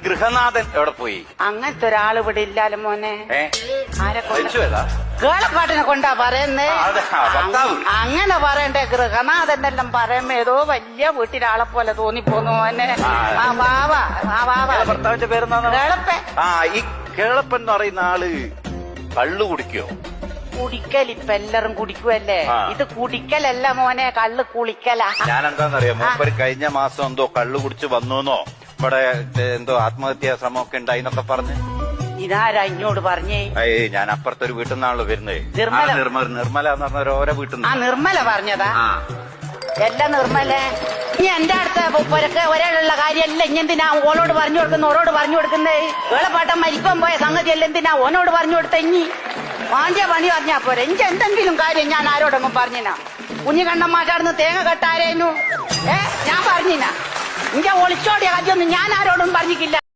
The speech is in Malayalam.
ഗൃഹനാഥൻ എവിടെ പോയി? അങ്ങനത്തെ ഒരാൾ ഇവിടെ ഇല്ലാലും മോനെ. ആരെ കേളപ്പാട്ടിനെ കൊണ്ടാ പറയുന്നേ? അങ്ങനെ പറയണ്ടേ? ഗൃഹനാഥനെല്ലാം പറയുമ്പോ ഏതോ വലിയ വീട്ടിലാളെ പോലെ തോന്നിപ്പോന്നു മോനെ. ആ വാവ ഭർത്താവിന്റെ പേരെന്താണ്? കേളപ്പൻ. ഈ കേളപ്പൻ എന്ന് പറയുന്ന ആള് കള്ളു കുടിക്കോ? കുടിക്കൽ ഇപ്പൊ എല്ലാരും കുടിക്കുവല്ലേ. ഇത് കുടിക്കലല്ല മോനെ, കള്ള് കുളിക്കലാ. ഞാൻ എന്താന്നറിയാം, മൂപ്പര് കഴിഞ്ഞ മാസം എന്തോ കള്ളു കുടിച്ച് വന്നൂന്നോ ഇവിടെ എന്തോ ആത്മഹത്യാ ശ്രമമൊക്കെ ഉണ്ടായി എന്നൊക്കെ പറഞ്ഞ്. ഇതാരാ ഇങ്ങോട്ട് പറഞ്ഞേ? ഞാൻ അപ്പുറത്തൊരു വീട്ടിൽ നിന്നാണല്ലോ വരുന്നത്. നിർമ്മല എന്ന് പറഞ്ഞ ഓരോ വീട്ടിൽ നിന്ന്. നിർമ്മല പറഞ്ഞതാ? എല്ലാം നിർമ്മല. ഇനി എന്റെ അടുത്ത് ഒരാളുള്ള കാര്യമല്ല ഇഞ്ഞെന്തിനാ ഓളോട് പറഞ്ഞു കൊടുക്കുന്ന ഓരോട് പറഞ്ഞു കൊടുക്കുന്നേ? കേളപ്പാട്ടം മരിക്കാൻ പോയ സംഗതിയല്ല എന്തിനാ ഓനോട് പറഞ്ഞു കൊടുത്ത? ഇനി വാണ്ടിയ പണി പറഞ്ഞാ പോരെ. എനിക്ക് എന്തെങ്കിലും കാര്യം ഞാൻ ആരോടെങ്കിലും പറഞ്ഞിനാ? കുഞ്ഞുകണ്ണന്മാരാടുന്ന് തേങ്ങ കെട്ടാരേനു ഞാൻ പറഞ്ഞിനാ? ഇന്റെ ഒളിച്ചോടിയ കാര്യമൊന്നും ഞാൻ ആരോടും പറഞ്ഞിട്ടില്ല.